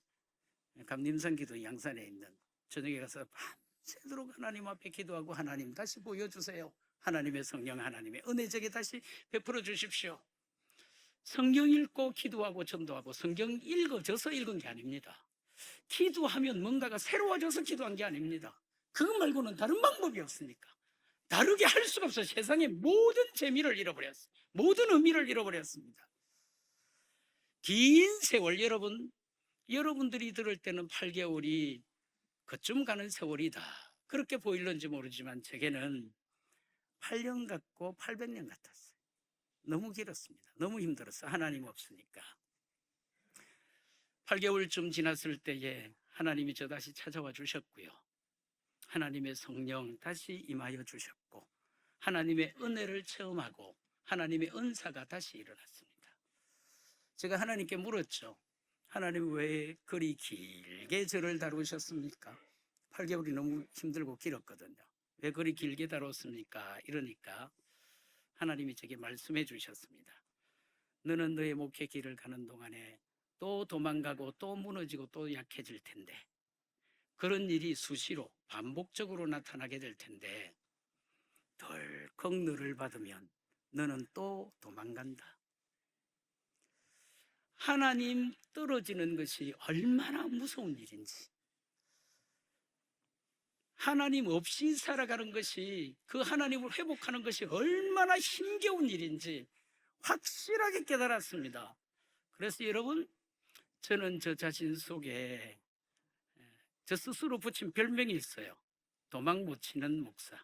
감림산기도 양산에 있는 저녁에 가서 밤새도록 하나님 앞에 기도하고 하나님 다시 보여주세요. 하나님의 성령 하나님의 은혜 제게 다시 베풀어 주십시오. 성경 읽고 기도하고 전도하고 성경 읽어져서 읽은 게 아닙니다. 기도하면 뭔가가 새로워져서 기도한 게 아닙니다. 그것 말고는 다른 방법이 없으니까 다르게 할 수가 없어요. 세상의 모든 재미를 잃어버렸어요. 모든 의미를 잃어버렸습니다. 긴 세월 여러분들이 들을 때는 8개월이 그쯤 가는 세월이다 그렇게 보일는지 모르지만 제게는 8년 같고 800년 같았어요. 너무 길었습니다. 너무 힘들었어요. 하나님 없으니까. 8개월쯤 지났을 때에 하나님이 저 다시 찾아와 주셨고요. 하나님의 성령 다시 임하여 주셨고 하나님의 은혜를 체험하고 하나님의 은사가 다시 일어났습니다. 제가 하나님께 물었죠. 하나님 왜 그리 길게 저를 다루셨습니까? 8개월이 너무 힘들고 길었거든요. 왜 그리 길게 다뤘습니까? 이러니까 하나님이 제게 말씀해 주셨습니다. 너는 너의 목회 길을 가는 동안에 또 도망가고 또 무너지고 또 약해질 텐데, 그런 일이 수시로 반복적으로 나타나게 될 텐데 덜컥 너를 받으면 너는 또 도망간다. 하나님 떨어지는 것이 얼마나 무서운 일인지, 하나님 없이 살아가는 것이, 그 하나님을 회복하는 것이 얼마나 힘겨운 일인지 확실하게 깨달았습니다. 그래서 여러분, 저는 저 자신 속에 저 스스로 붙인 별명이 있어요. 도망 못 치는 목사.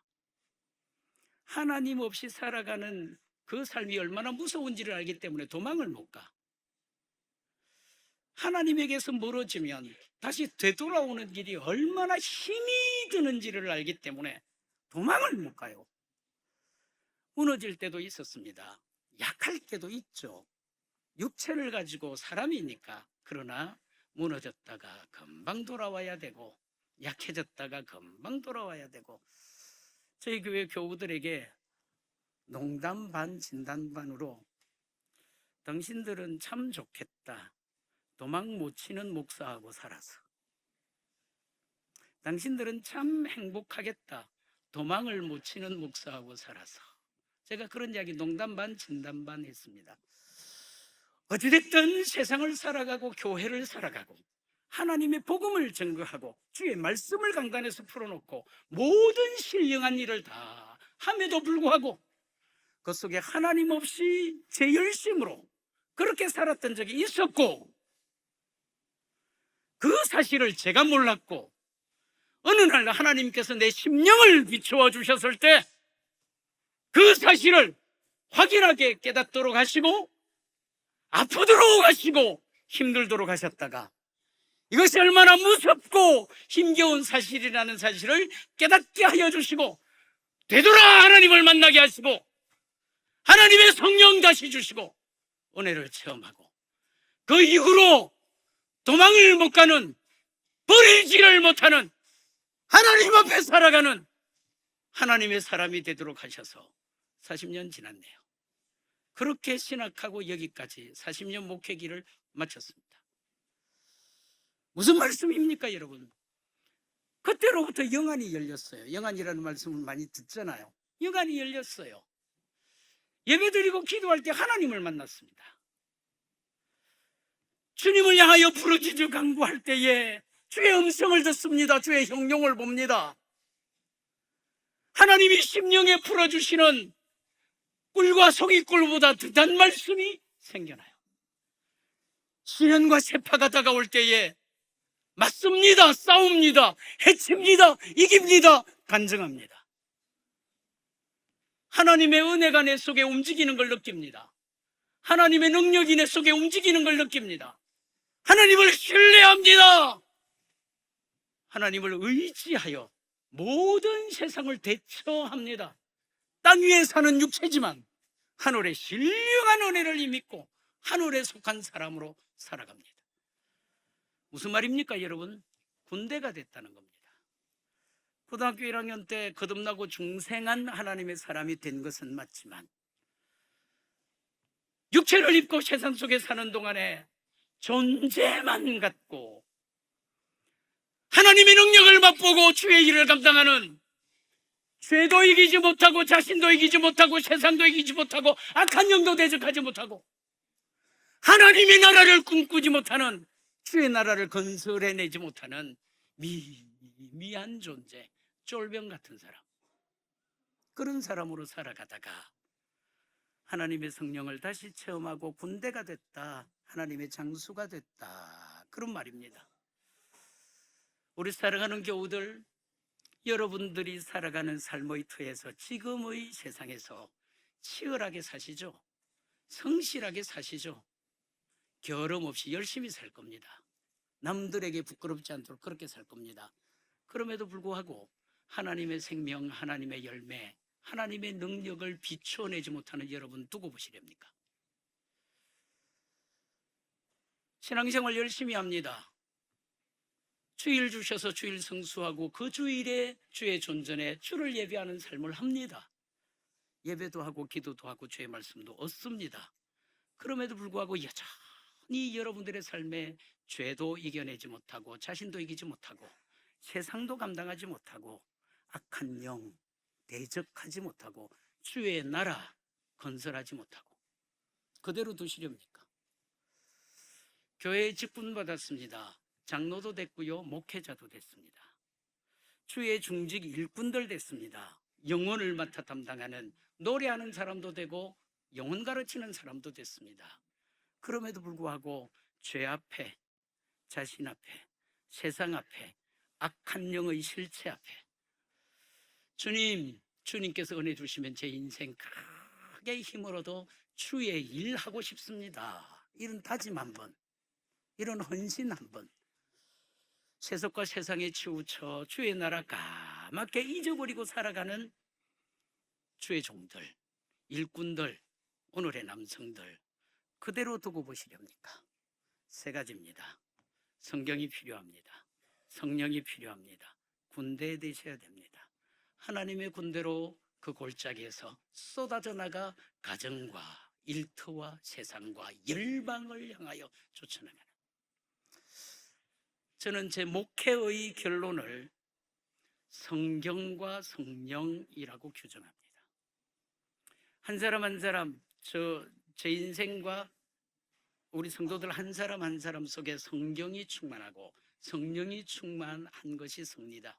하나님 없이 살아가는 그 삶이 얼마나 무서운지를 알기 때문에 도망을 못 가. 하나님에게서 멀어지면 다시 되돌아오는 길이 얼마나 힘이 드는지를 알기 때문에 도망을 못 가요. 무너질 때도 있었습니다. 약할 때도 있죠. 육체를 가지고 사람이니까. 그러나 무너졌다가 금방 돌아와야 되고, 약해졌다가 금방 돌아와야 되고, 저희 교회 교우들에게 농담 반 진담 반으로 당신들은 참 좋겠다. 도망 못 치는 목사하고 살아서. 당신들은 참 행복하겠다. 도망을 못 치는 목사하고 살아서. 제가 그런 이야기 농담 반 진담 반 했습니다. 어찌됐든 세상을 살아가고 교회를 살아가고 하나님의 복음을 증거하고 주의 말씀을 강단에서 풀어놓고 모든 신령한 일을 다 함에도 불구하고 그 속에 하나님 없이 제 열심으로 그렇게 살았던 적이 있었고, 그 사실을 제가 몰랐고 어느 날 하나님께서 내 심령을 비추어 주셨을 때 그 사실을 확인하게 깨닫도록 하시고 아프도록 하시고 힘들도록 하셨다가 이것이 얼마나 무섭고 힘겨운 사실이라는 사실을 깨닫게 하여 주시고 되돌아 하나님을 만나게 하시고 하나님의 성령 다시 주시고 은혜를 체험하고 그 이후로 도망을 못 가는, 버리지를 못하는, 하나님 앞에 살아가는 하나님의 사람이 되도록 하셔서 40년 지났네요. 그렇게 신학하고 여기까지 40년 목회기를 마쳤습니다. 무슨 말씀입니까, 여러분? 그때로부터 영안이 열렸어요. 영안이라는 말씀을 많이 듣잖아요. 영안이 열렸어요. 예배드리고 기도할 때 하나님을 만났습니다. 주님을 향하여 부르짖어 간구할 때에 주의 음성을 듣습니다. 주의 형용을 봅니다. 하나님이 심령에 풀어주시는 꿀과 송이꿀보다 듯한 말씀이 생겨나요. 시련과 세파가 다가올 때에 맞습니다, 싸웁니다, 해칩니다, 이깁니다, 간증합니다. 하나님의 은혜가 내 속에 움직이는 걸 느낍니다. 하나님의 능력이 내 속에 움직이는 걸 느낍니다. 하나님을 신뢰합니다. 하나님을 의지하여 모든 세상을 대처합니다. 땅 위에 사는 육체지만 하늘의 신령한 은혜를 믿고 하늘에 속한 사람으로 살아갑니다. 무슨 말입니까, 여러분? 군대가 됐다는 겁니다. 고등학교 1학년 때 거듭나고 중생한 하나님의 사람이 된 것은 맞지만 육체를 입고 세상 속에 사는 동안에 존재만 갖고 하나님의 능력을 맛보고 주의 일을 감당하는, 죄도 이기지 못하고 자신도 이기지 못하고 세상도 이기지 못하고 악한 영도 대적하지 못하고 하나님의 나라를 꿈꾸지 못하는, 주의 나라를 건설해내지 못하는 미미한 존재, 쫄병 같은 사람, 그런 사람으로 살아가다가 하나님의 성령을 다시 체험하고 군대가 됐다, 하나님의 장수가 됐다, 그런 말입니다. 우리 살아가는 교우들, 여러분들이 살아가는 삶의 터에서 지금의 세상에서 치열하게 사시죠. 성실하게 사시죠. 결함 없이 열심히 살 겁니다. 남들에게 부끄럽지 않도록 그렇게 살 겁니다. 그럼에도 불구하고 하나님의 생명, 하나님의 열매, 하나님의 능력을 비추어내지 못하는 여러분 두고 보시렵니까? 신앙생활 열심히 합니다. 주일 주셔서 주일 성수하고 그 주일에 주의 존전에 주를 예배하는 삶을 합니다. 예배도 하고 기도도 하고 주의 말씀도 얻습니다. 그럼에도 불구하고 여전히 여러분들의 삶에 죄도 이겨내지 못하고 자신도 이기지 못하고 세상도 감당하지 못하고 악한 영 대적하지 못하고 주의 나라 건설하지 못하고 그대로 두시렵니까? 교회에 직분 받았습니다. 장로도 됐고요, 목회자도 됐습니다. 주의 중직 일꾼들 됐습니다. 영혼을 맡아 담당하는 노래하는 사람도 되고 영혼 가르치는 사람도 됐습니다. 그럼에도 불구하고 죄 앞에, 자신 앞에, 세상 앞에, 악한 영의 실체 앞에 주님께서 은혜 주시면 제 인생 크게 힘으로도 주의 일 하고 싶습니다. 이런 다짐 한번, 이런 헌신 한번, 세속과 세상에 치우쳐 주의 나라 까맣게 잊어버리고 살아가는 주의 종들, 일꾼들, 오늘의 남성들 그대로 두고 보시렵니까? 세 가지입니다. 성경이 필요합니다. 성령이 필요합니다. 군대 되셔야 됩니다. 하나님의 군대로 그 골짜기에서 쏟아져 나가 가정과 일터와 세상과 열방을 향하여 쫓아나가는, 저는 제 목회의 결론을 성경과 성령이라고 규정합니다. 한 사람 한 사람, 제 인생과 우리 성도들 한 사람 한 사람 속에 성경이 충만하고 성령이 충만한 것이 섭니다.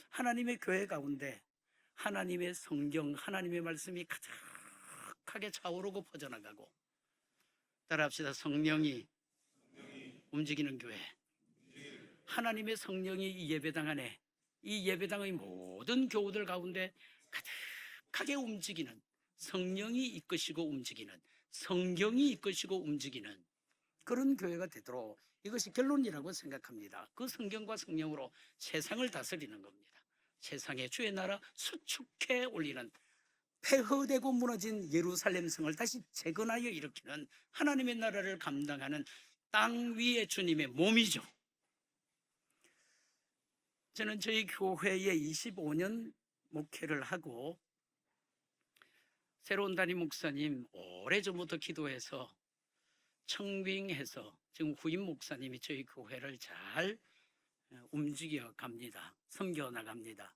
하나님의 교회 가운데 하나님의 성경, 하나님의 말씀이 가득하게 차오르고 퍼져나가고, 따라합시다. 성령이 움직이는 교회, 하나님의 성령이 이 예배당 안에, 이 예배당의 모든 교우들 가운데 가득하게 움직이는, 성령이 이끄시고 움직이는, 성경이 이끄시고 움직이는 그런 교회가 되도록, 이것이 결론이라고 생각합니다. 그 성경과 성령으로 세상을 다스리는 겁니다. 세상에 주의 나라 수축해 올리는, 폐허되고 무너진 예루살렘 성을 다시 재건하여 일으키는, 하나님의 나라를 감당하는 땅 위에 주님의 몸이죠. 저는 저희 교회에 25년 목회를 하고 새로운 담임 목사님 오래전부터 기도해서 청빙해서 지금 후임 목사님이 저희 교회를 잘 움직여 갑니다. 섬겨 나갑니다.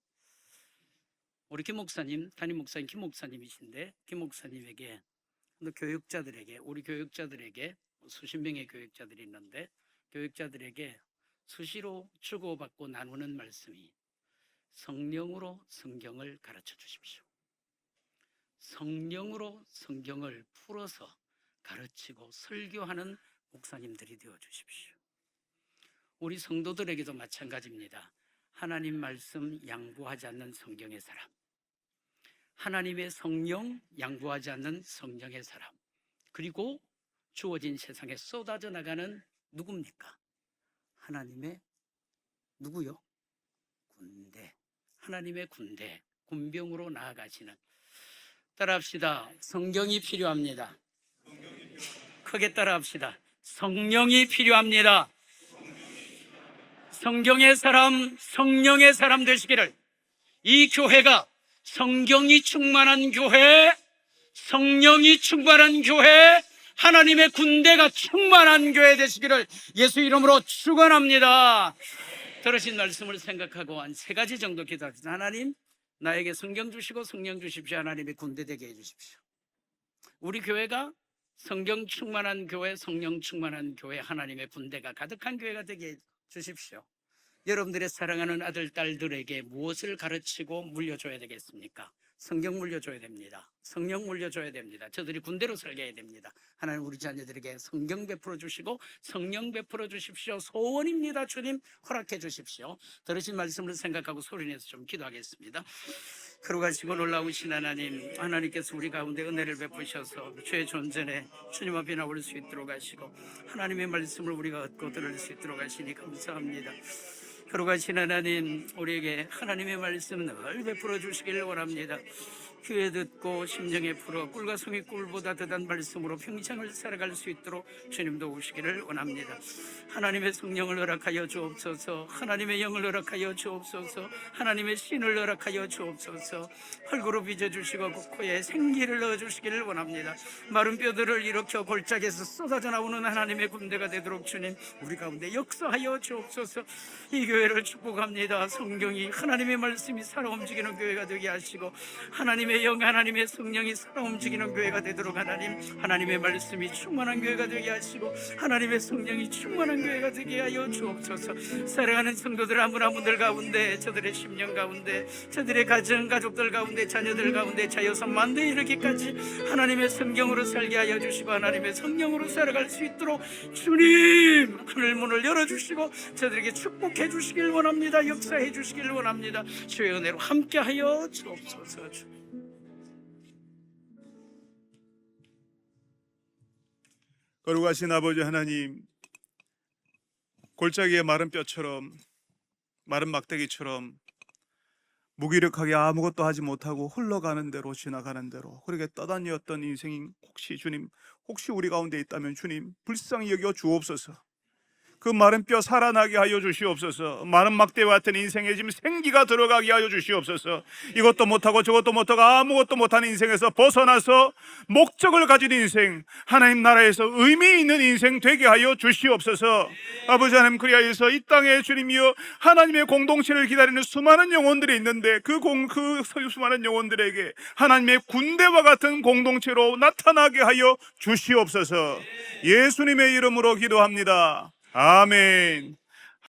우리 김 목사님, 담임 목사님 김 목사님이신데, 김 목사님에게, 교육자들에게, 우리 교육자들에게 수십 명의 교육자들이 있는데 교육자들에게 수시로 주고받고 나누는 말씀이, 성령으로 성경을 가르쳐 주십시오. 성령으로 성경을 풀어서 가르치고 설교하는 목사님들이 되어 주십시오. 우리 성도들에게도 마찬가지입니다. 하나님 말씀 양보하지 않는 성경의 사람, 하나님의 성령 양보하지 않는 성령의 사람, 그리고 주어진 세상에 쏟아져 나가는 누굽니까? 하나님의 누구요? 군대, 하나님의 군대, 군병으로 나아가시는, 따라합시다. 성경이 필요합니다. 크게 따라합시다. 성령이 필요합니다. 성경의 사람, 성령의 사람 되시기를, 이 교회가 성경이 충만한 교회, 성령이 충만한 교회, 하나님의 군대가 충만한 교회 되시기를 예수 이름으로 축원합니다. 들으신 말씀을 생각하고 한 세 가지 정도 기도합시다. 하나님, 나에게 성경 주시고 성령 주십시오. 하나님의 군대 되게 해주십시오. 우리 교회가 성경 충만한 교회, 성령 충만한 교회, 하나님의 군대가 가득한 교회가 되게 해주십시오. 여러분들의 사랑하는 아들, 딸들에게 무엇을 가르치고 물려줘야 되겠습니까? 성경 물려줘야 됩니다. 성령 물려줘야 됩니다. 저들이 군대로 살게 해야 됩니다. 하나님, 우리 자녀들에게 성경 베풀어 주시고 성령 베풀어 주십시오. 소원입니다. 주님, 허락해 주십시오. 들으신 말씀을 생각하고 소리내서 좀 기도하겠습니다. 거룩하시고 놀라우신 하나님, 하나님께서 우리 가운데 은혜를 베푸셔서 주의 존전에 주님 앞에 나올 수 있도록 하시고 하나님의 말씀을 우리가 얻고 들을 수 있도록 하시니 감사합니다. 거룩하신 하나님, 우리에게 하나님의 말씀 늘 베풀어 주시기를 원합니다. 귀에 듣고 심령에 풀어 꿀과 송이 꿀보다 더단 말씀으로 평생을 살아갈 수 있도록 주님도 오시기를 원합니다. 하나님의 성령을 허락하여 주옵소서. 하나님의 영을 허락하여 주옵소서. 하나님의 신을 허락하여 주옵소서. 흙으로 빚어주시고 그 코에 생기를 넣어주시기를 원합니다. 마른 뼈들을 일으켜 골짜기에서 쏟아져 나오는 하나님의 군대가 되도록 주님 우리 가운데 역사하여 주옵소서. 이 교회를 축복합니다. 성경이 하나님의 말씀이 살아 움직이는 교회가 되게 하시고 하나님의 영 하나님의 성령이 살아 움직이는 교회가 되도록 하나님의 말씀이 충만한 교회가 되게 하시고 하나님의 성령이 충만한 교회가 되게 하여 주옵소서. 사랑하는 성도들 한 분 한 분들 가운데 저들의 심령 가운데 저들의 가정 가족들 가운데 자녀들 가운데 자여서 만대 이르기까지 하나님의 성경으로 살게 하여 주시고 하나님의 성령으로 살아갈 수 있도록 주님 하늘 문을 열어주시고 저들에게 축복해 주시길 원합니다. 역사해 주시길 원합니다. 주의 은혜로 함께하여 주옵소서. 거룩하신 아버지 하나님, 골짜기의 마른 뼈처럼 마른 막대기처럼 무기력하게 아무것도 하지 못하고 흘러가는 대로 지나가는 대로 그렇게 떠다니었던 인생이 혹시 우리 가운데 있다면 주님 불쌍히 여겨 주옵소서. 그 마른 뼈 살아나게 하여 주시옵소서. 마른 막대와 같은 인생에 지금 생기가 들어가게 하여 주시옵소서. 이것도 못하고 저것도 못하고 아무것도 못하는 인생에서 벗어나서 목적을 가진 인생, 하나님 나라에서 의미 있는 인생 되게 하여 주시옵소서. 아버지 하나님, 그리하여서 이 땅에 주님이여 하나님의 공동체를 기다리는 수많은 영혼들이 있는데 그 수많은 영혼들에게 하나님의 군대와 같은 공동체로 나타나게 하여 주시옵소서. 예수님의 이름으로 기도합니다. 아멘.